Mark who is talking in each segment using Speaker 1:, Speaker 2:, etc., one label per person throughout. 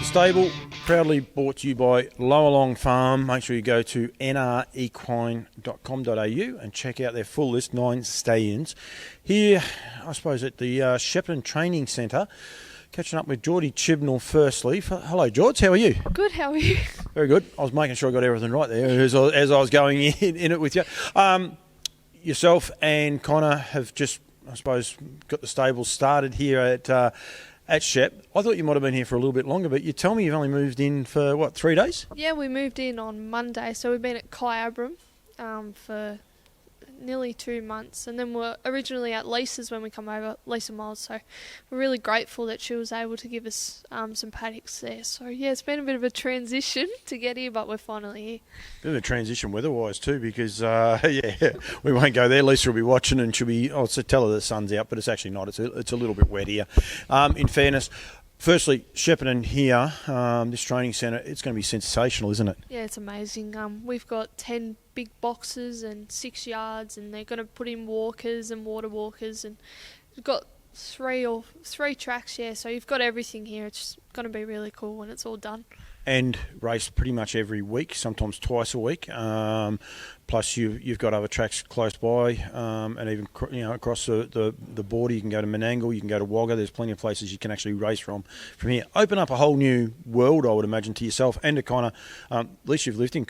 Speaker 1: Stable, proudly brought to you by Llowalong Farm. Make sure you go to nrequine.com.au and check out their full list, 9 stallions. Here, I suppose, at the Shepparton Training Centre, catching up with Jordy Chibnall firstly. Hello, George. How are you?
Speaker 2: Good, how are you?
Speaker 1: Very good. I was making sure I got everything right there as I was going in it with you. Yourself and Connor have just, I suppose, got the stable started here at Shep. I thought you might have been here for a little bit longer, but you tell me you've only moved in for, what, 3 days?
Speaker 2: Yeah, we moved in on Monday, so we've been at Kyabram for nearly 2 months, and then we're originally at Lisa's when we come over, Lisa Miles, so we're really grateful that she was able to give us some paddocks there. So yeah, it's been a bit of a transition to get here, but we're finally here.
Speaker 1: Bit of a transition weather-wise too, because we won't go there. Lisa will be watching and she'll be, tell her the sun's out, but it's actually not. It's a little bit wet here. In fairness, firstly, Shepparton here, this training centre, it's going to be sensational, isn't it?
Speaker 2: Yeah, it's amazing. We've got 10 big boxes and 6 yards, and they're going to put in walkers and water walkers, and we've got three tracks, yeah, so you've got everything here. It's going to be really cool when it's all done.
Speaker 1: And race pretty much every week, sometimes twice a week. Plus, you've got other tracks close by, and even across the border. You can go to Menangle, you can go to Wagga. There's plenty of places you can actually race from here. Open up a whole new world, I would imagine, to yourself and to Connor. At least you've lived in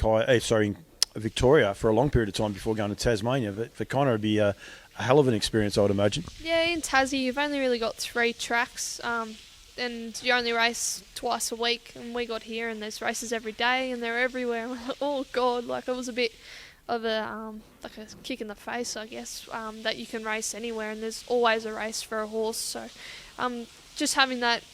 Speaker 1: Victoria for a long period of time before going to Tasmania. But for Connor, it'd be a hell of an experience, I would imagine.
Speaker 2: Yeah, in Tassie, you've only really got 3 tracks. And you only race twice a week, and we got here and there's races every day and they're everywhere. And we're like, oh God, like it was a bit of a kick in the face, I guess, that you can race anywhere and there's always a race for a horse. So just having that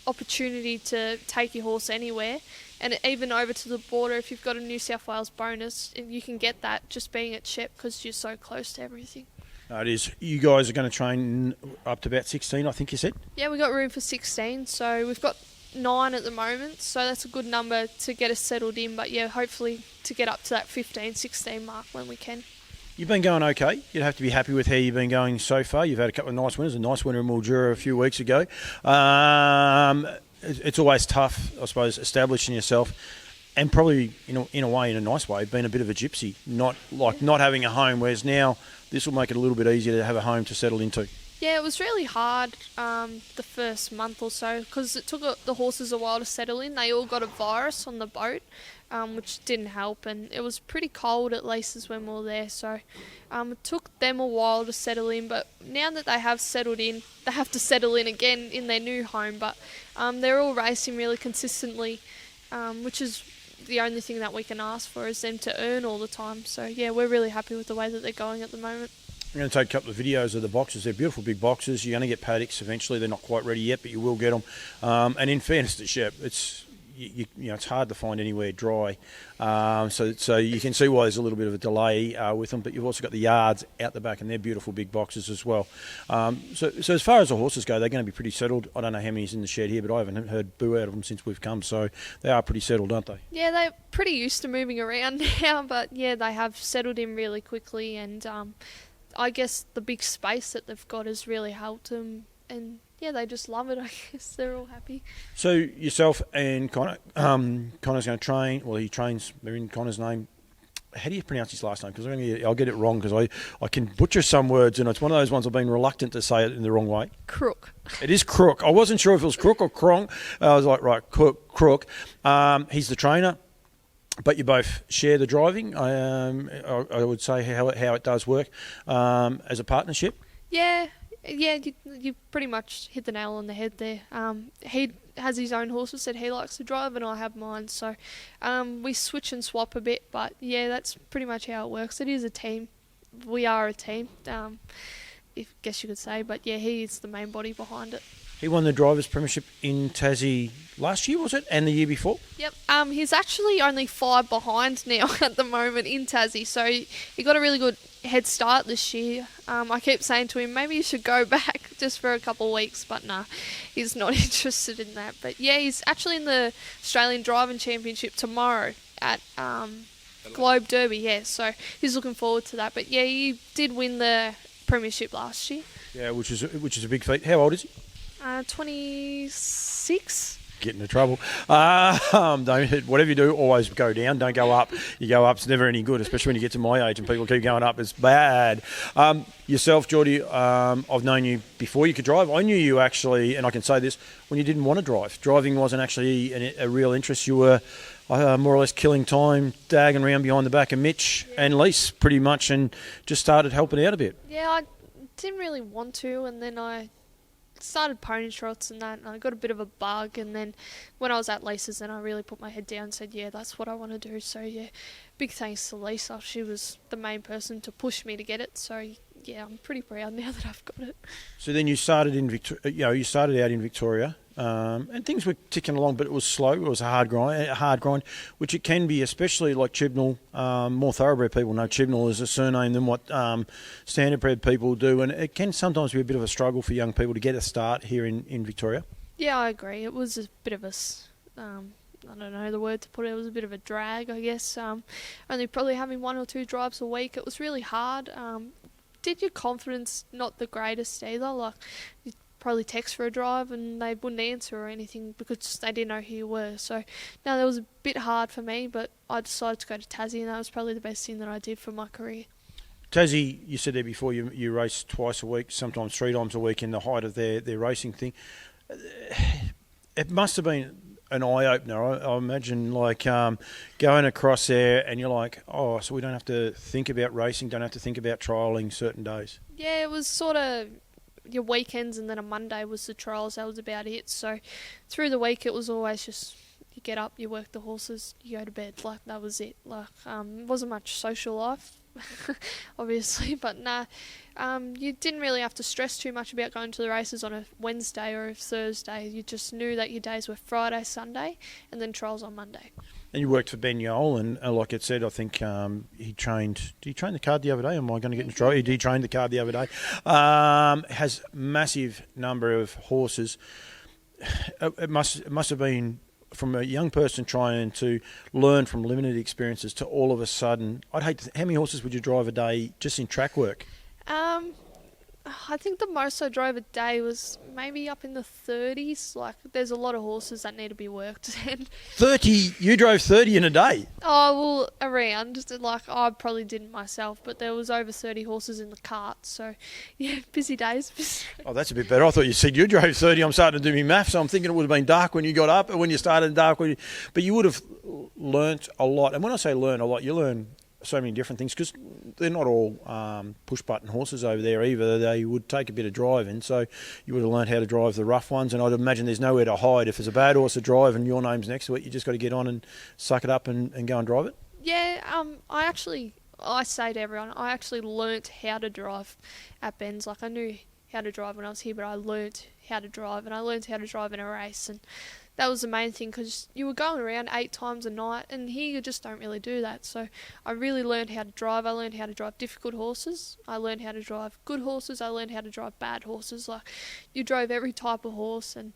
Speaker 2: opportunity to take your horse anywhere, and even over to the border, if you've got a New South Wales bonus, you can get that just being at Shep because you're so close to everything.
Speaker 1: No, it is. You guys are going to train up to about 16, I think you said?
Speaker 2: Yeah, we got room for 16, so we've got 9 at the moment, so that's a good number to get us settled in, but yeah, hopefully to get up to that 15, 16 mark when we can.
Speaker 1: You've been going okay. You'd have to be happy with how you've been going so far. You've had a couple of nice winners, a nice winner in Mildura a few weeks ago. It's always tough, I suppose, establishing yourself, and probably, in a way, in a nice way, being a bit of a gypsy, not having a home, whereas now this will make it a little bit easier to have a home to settle into.
Speaker 2: Yeah, it was really hard the first month or so because it took the horses a while to settle in. They all got a virus on the boat, which didn't help, and it was pretty cold at Lisa's when we were there, so it took them a while to settle in, but now that they have settled in, they have to settle in again in their new home, but they're all racing really consistently, which is the only thing that we can ask for is them to earn all the time. So yeah, we're really happy with the way that they're going at the moment.
Speaker 1: I'm going to take a couple of videos of the boxes. They're beautiful big boxes. You're going to get paddocks eventually. They're not quite ready yet, but you will get them. And in fairness to Shep, it's hard to find anywhere dry. So you can see why there's a little bit of a delay with them, but you've also got the yards out the back, and they're beautiful big boxes as well. So as far as the horses go, they're going to be pretty settled. I don't know how many's in the shed here, but I haven't heard boo out of them since we've come, so they are pretty settled, aren't they?
Speaker 2: Yeah, they're pretty used to moving around now, but yeah, they have settled in really quickly, and I guess the big space that they've got has really helped them, and yeah, they just love it, I guess. They're all happy. So
Speaker 1: yourself and Connor, Connor's going to train, well, he trains, they're in Connor's name. How do you pronounce his last name? Because I'll get it wrong, because I can butcher some words, and it's one of those ones I've been reluctant to say it in the wrong way.
Speaker 2: Crook.
Speaker 1: It is Crook. I wasn't sure if it was Crook or Krong. I was like, right, Crook. He's the trainer. But you both share the driving. I would say how it does work as a partnership.
Speaker 2: Yeah, you pretty much hit the nail on the head there. He has his own horses that he likes to drive, and I have mine. So we switch and swap a bit, but yeah, that's pretty much how it works. It is a team. We are a team, I guess you could say. But yeah, he is the main body behind it.
Speaker 1: He won the Drivers' Premiership in Tassie last year, was it? And the year before?
Speaker 2: Yep. He's actually only 5 behind now at the moment in Tassie. So he got a really good head start this year. I keep saying to him, maybe you should go back just for a couple of weeks. But nah, he's not interested in that. But yeah, he's actually in the Australian Driving Championship tomorrow at Globe Derby. Yeah, so he's looking forward to that. But yeah, he did win the Premiership last year.
Speaker 1: Yeah, which is a big feat. How old is he?
Speaker 2: 26.
Speaker 1: get into trouble. Whatever you do, always go down. Don't go up. You go up, it's never any good, especially when you get to my age and people keep going up. It's bad. Yourself, Jordy, I've known you before you could drive. I knew you actually, and I can say this, when you didn't want to drive. Driving wasn't actually a real interest. You were more or less killing time, dagging around behind the back of Mitch and Lise pretty much, and just started helping out a bit.
Speaker 2: Yeah, I didn't really want to, and then I started pony trots and that, and I got a bit of a bug, and then when I was at Lisa's, then I really put my head down and said, yeah, that's what I want to do. So yeah, big thanks to Lisa. She was the main person to push me to get it. So yeah, I'm pretty proud now that I've got it.
Speaker 1: So then you started in Victoria. You started out in Victoria, and things were ticking along, but it was slow. It was a hard grind, which it can be, especially like Chibnall. More thoroughbred people know Chibnall as a surname than what standardbred people do, and it can sometimes be a bit of a struggle for young people to get a start here in Victoria. Yeah,
Speaker 2: I agree. It was a bit of a I don't know the word to put it. It was a bit of a drag, I guess. Only probably having 1 or 2 drives a week. It was really hard. Did your confidence not the greatest either? Like, you probably text for a drive and they wouldn't answer or anything because they didn't know who you were. So, no, that was a bit hard for me, but I decided to go to Tassie, and that was probably the best thing that I did for my career.
Speaker 1: Tassie, you said there before, you race twice a week, sometimes 3 times a week in the height of their racing thing. It must have been an eye-opener. I imagine, like, going across there and you're like, oh, so we don't have to think about racing, don't have to think about trialling certain days.
Speaker 2: Yeah, it was sort of your weekends, and then a Monday was the trials. That was about it. So through the week, it was always just you get up, you work the horses, you go to bed. Like, that was it. Like, it wasn't much social life, obviously, but nah. You didn't really have to stress too much about going to the races on a Wednesday or a Thursday. You just knew that your days were Friday, Sunday, and then trials on Monday.
Speaker 1: And you worked for Ben Yole, and like it said, I think he trained. Did he train the card the other day? Am I going to get in trouble? He did train the card the other day. Has massive number of horses. It must have been, from a young person trying to learn from limited experiences to all of a sudden, I'd hate to. How many horses would you drive a day just in track work?
Speaker 2: I think the most I drove a day was maybe up in the 30s. Like, there's a lot of horses that need to be worked.
Speaker 1: 30? You drove 30 in a day?
Speaker 2: Oh, well, around. Like, I probably didn't myself, but there was over 30 horses in the cart. So, yeah, busy days.
Speaker 1: Oh, that's a bit better. I thought you said you drove 30. I'm starting to do my maths. So I'm thinking it would have been dark when you got up and when you started dark. But you would have learnt a lot. And when I say learn a lot, you learn so many different things, because they're not all push-button horses over there either. They would take a bit of driving, so you would have learned how to drive the rough ones, and I'd imagine there's nowhere to hide. If there's a bad horse to drive and your name's next to it, you just got to get on and suck it up and go and drive it.
Speaker 2: Yeah, I say to everyone, I actually learnt how to drive at Ben's. Like, I knew how to drive when I was here, but I learnt how to drive, and I learnt how to drive in a race, and that was the main thing, because you were going around 8 times a night, and here you just don't really do that. So I really learned how to drive. I learned how to drive difficult horses. I learned how to drive good horses. I learned how to drive bad horses. Like, you drove every type of horse, and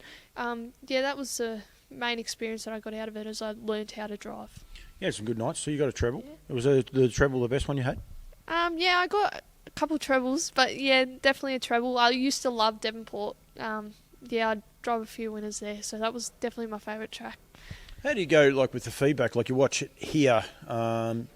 Speaker 2: yeah, that was the main experience that I got out of it, as I learned how to drive.
Speaker 1: Yeah, some good nights. So you got a treble. Yeah. Was the treble the best one you had?
Speaker 2: Yeah, I got a couple of trebles, but yeah, definitely a treble. I used to love Devonport. Yeah, I'd drive a few winners there, so that was definitely my favourite track.
Speaker 1: How do you go, like, with the feedback? Like, you watch it here, the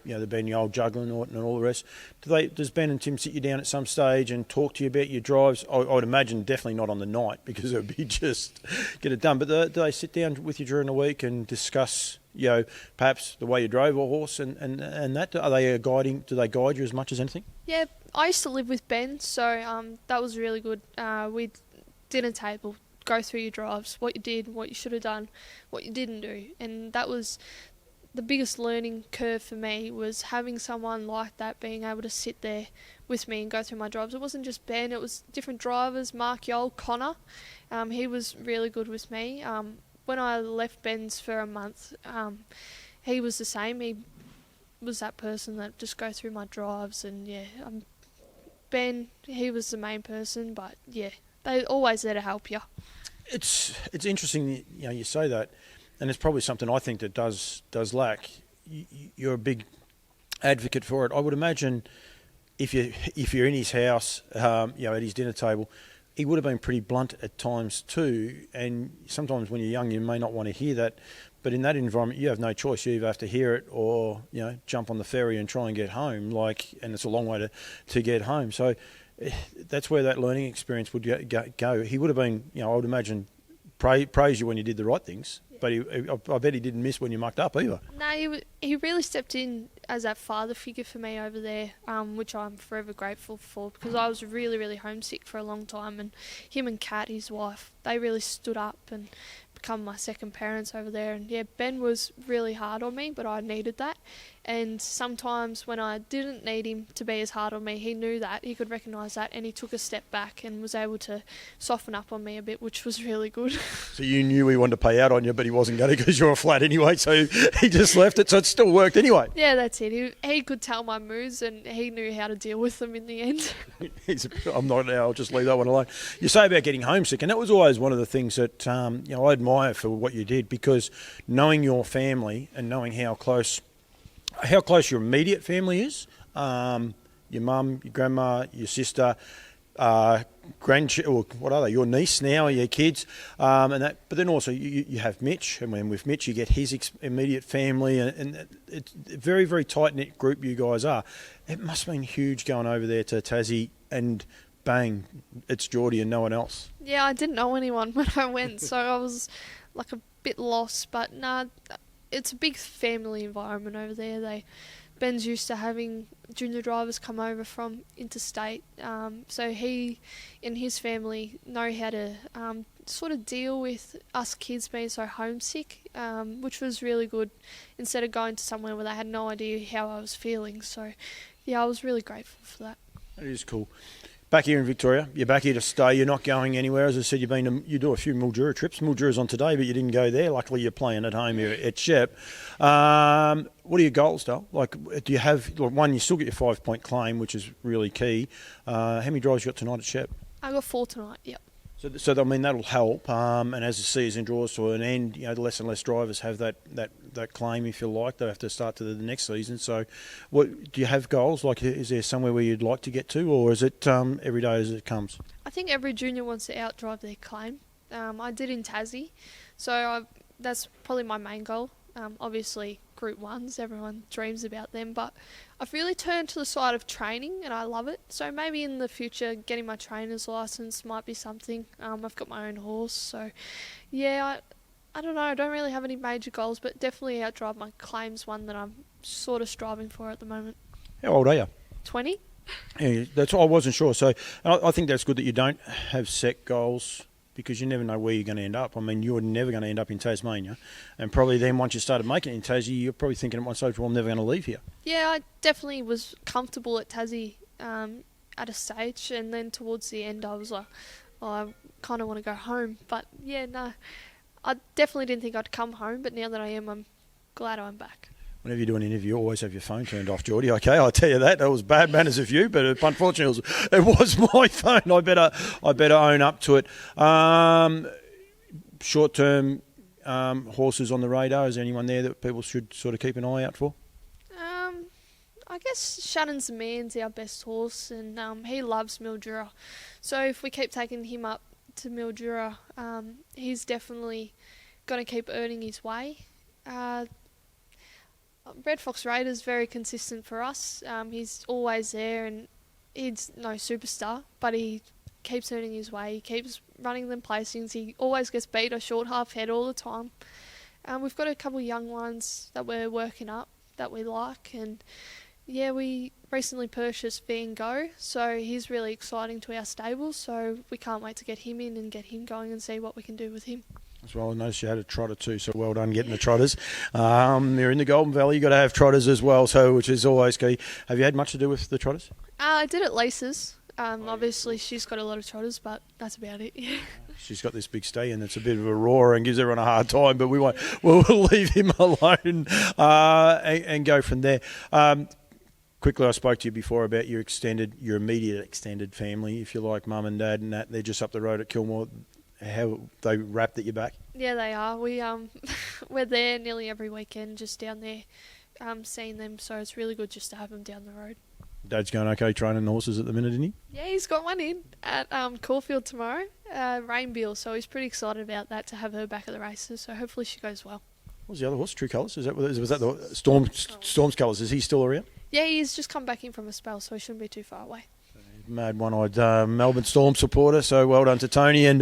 Speaker 1: Ben Yole juggling and all the rest. Does Ben and Tim sit you down at some stage and talk to you about your drives? I would imagine definitely not on the night, because it would be just get it done. But do they sit down with you during the week and discuss, perhaps the way you drove a horse and that? Are they guiding? Do they guide you as much as anything?
Speaker 2: Yeah, I used to live with Ben, so that was really good. We'd dinner table, go through your drives, what you did, what you should have done, what you didn't do, and that was the biggest learning curve for me, was having someone like that, being able to sit there with me and go through my drives. It wasn't just Ben, it was different drivers. Mark Yole, Connor, he was really good with me. When I left Ben's for a month, he was the same. He was that person that just go through my drives, and yeah, Ben, he was the main person, but yeah, they're always there to help you.
Speaker 1: It's interesting, you say that, and it's probably something I think that does lack. You're a big advocate for it. I would imagine if you're in his house, at his dinner table, he would have been pretty blunt at times too. And sometimes when you're young, you may not want to hear that. But in that environment, you have no choice. You either have to hear it or, jump on the ferry and try and get home. And it's a long way to get home. So that's where that learning experience would go. He would have been, I would imagine, praise you when you did the right things. But I bet he didn't miss when you mucked up either.
Speaker 2: No, he really stepped in as that father figure for me over there, which I'm forever grateful for, because I was really, really homesick for a long time. And him and Kat, his wife, they really stood up and become my second parents over there. And yeah, Ben was really hard on me, but I needed that. And sometimes when I didn't need him to be as hard on me, he knew that, he could recognise that, and he took a step back and was able to soften up on me a bit, which was really good.
Speaker 1: So you knew he wanted to pay out on you, but he wasn't going to because you were flat anyway, so he just left it, so it still worked anyway.
Speaker 2: Yeah, that's it. He could tell my moods, and he knew how to deal with them in the end.
Speaker 1: I'm not now, I'll just leave that one alone. You say about getting homesick, and that was always one of the things that I admire for what you did, because knowing your family and knowing how close your immediate family is, your mum, your grandma, your sister, what are they? Your niece now, your kids, and that. But then also you have Mitch, and when with Mitch you get his immediate family, and it's a very, very tight knit group you guys are. It must have been huge going over there to Tassie, and bang, it's Jordy and no one else.
Speaker 2: Yeah, I didn't know anyone when I went, so I was like a bit lost. But nah, it's a big family environment over there. Ben's used to having junior drivers come over from interstate, so he and his family know how to sort of deal with us kids being so homesick, which was really good, instead of going to somewhere where they had no idea how I was feeling. So yeah, I was really grateful for that.
Speaker 1: That is cool. Back here in Victoria, you're back here to stay. You're not going anywhere. As I said, you do a few Mildura trips. Mildura's on today, but you didn't go there. Luckily, you're playing at home here at Shep. What are your goals, Dale? Do you have one? You still get your 5-point claim, which is really key. How many drives you got tonight at Shep?
Speaker 2: I got 4 tonight. Yep.
Speaker 1: So I mean that'll help. And as the season draws to an end, less and less drivers have that claim, if you like. They have to start to the next season. So, what do you have goals? Is there somewhere where you'd like to get to, or is it every day as it comes?
Speaker 2: I think every junior wants to outdrive their claim. I did in Tassie, so that's probably my main goal. Obviously, Group 1s, everyone dreams about them, but I've really turned to the side of training, and I love it. So maybe in the future, getting my trainer's license might be something. I've got my own horse, so yeah, I don't know. I don't really have any major goals, but definitely outdrive my claim's one that I'm sort of striving for at the moment.
Speaker 1: How old are you?
Speaker 2: 20.
Speaker 1: Yeah, I wasn't sure. So I think that's good that you don't have set goals, because you never know where you're going to end up. I mean, you're never going to end up in Tasmania. And probably then once you started making it in Tassie, you're probably thinking at one stage, well, I'm never going to leave here.
Speaker 2: Yeah, I definitely was comfortable at Tassie at a stage. And then towards the end, I was like, I kind of want to go home. But yeah, no, I definitely didn't think I'd come home. But now that I am, I'm glad I'm back.
Speaker 1: Whenever you do an interview, always have your phone turned off, Jordy. Okay, I'll tell you that. That was bad manners of you, but unfortunately it was my phone. I better own up to it. Short-term horses on the radar. Is there anyone there that people should sort of keep an eye out for?
Speaker 2: I guess Shannon's the man's our best horse, and he loves Mildura. So if we keep taking him up to Mildura, he's definitely going to keep earning his way. Red Fox Raider's very consistent for us. He's always there, and he's no superstar, but he keeps earning his way. He keeps running them placings. He always gets beat a short half head all the time. We've got a couple of young ones that we're working up that we like, and yeah, we recently purchased Van Gogh, so he's really exciting to our stables, so we can't wait to get him in and get him going and see what we can do with him.
Speaker 1: As well, I noticed you had a trotter too, so well done getting the trotters. They're in the Golden Valley, you've got to have trotters as well, so which is always key. Have you had much to do with the trotters?
Speaker 2: I did at Lisa's. Obviously, she's got a lot of trotters, but that's about it. Yeah.
Speaker 1: She's got this big stallion that's a bit of a roar and gives everyone a hard time, but we'll leave him alone and go from there. Quickly, I spoke to you before about your immediate extended family, if you like, mum and dad, and that they're just up the road at Kilmore. How they wrapped at your back? Yeah,
Speaker 2: they are. We're there nearly every weekend, just down there, seeing them. So it's really good just to have them down the road.
Speaker 1: Dad's going okay training the horses at the minute, isn't he?
Speaker 2: Yeah, he's got one in at Caulfield tomorrow, Rainbeal, so he's pretty excited about that, to have her back at the races, so hopefully she goes well.
Speaker 1: What was the other horse? True Colours? Was that the Storm's Colours? Is he still around?
Speaker 2: Yeah, he's just come back in from a spell, so he shouldn't be too far away.
Speaker 1: Mad one-eyed Melbourne Storm supporter, so well done to Tony, and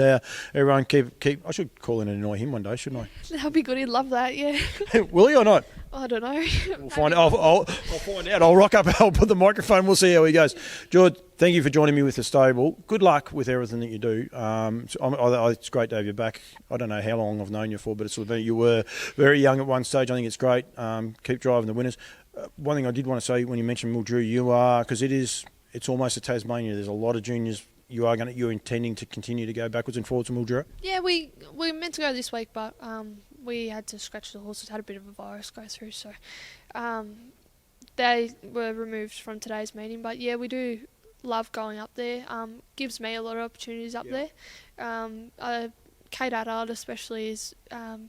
Speaker 1: everyone keep. I should call in and annoy him one day, shouldn't I?
Speaker 2: That'd be good. He'd love that. Yeah.
Speaker 1: Will he or not?
Speaker 2: I don't know.
Speaker 1: We'll find out. I'll find out. I'll rock up. I'll put the microphone. We'll see how he goes. George, thank you for joining me with the stable. Good luck with everything that you do. It's great to have you back. I don't know how long I've known you for, but you were very young at one stage. I think it's great. Keep driving the winners. One thing I did want to say when you mentioned Mildrew, you are, because it's almost a Tasmania. There's a lot of juniors. You're intending to continue to go backwards and forwards to Mildrew?
Speaker 2: Yeah, we meant to go this week, but we had to scratch the horses. Had a bit of a virus go through, so they were removed from today's meeting. But yeah, we do love going up there. Gives me a lot of opportunities up there. Kate Addard especially has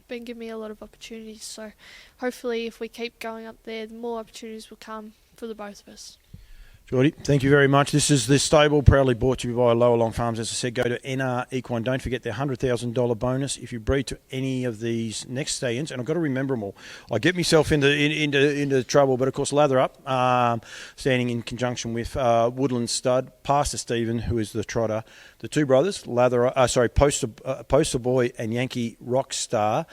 Speaker 2: been giving me a lot of opportunities. So hopefully, if we keep going up there, more opportunities will come for the both of us.
Speaker 1: Jordy, thank you very much. This stable proudly brought to you by Llowalong Farms. As I said, go to NR Equine. Don't forget their $100,000 bonus if you breed to any of these next stallions. And I've got to remember them all. I get myself into trouble, but of course, Lather Up, standing in conjunction with Woodland Stud, Pastor Stephen, who is the trotter, the two brothers, Poster Boy and Yankee Rock Star,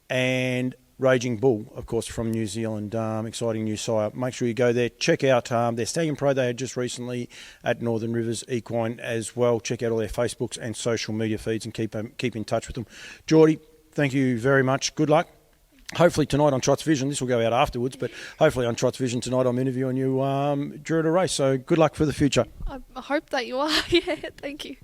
Speaker 1: and Raging Bull, of course, from New Zealand. Exciting new sire. Make sure you go there. Check out their Stallion Pro they had just recently at Northern Rivers Equine as well. Check out all their Facebooks and social media feeds and keep in touch with them. Jordy, thank you very much. Good luck. Hopefully tonight on Trot's Vision, this will go out afterwards, but hopefully on Trot's Vision tonight I'm interviewing you during a race. So good luck for the future.
Speaker 2: I hope that you are. Yeah, thank you.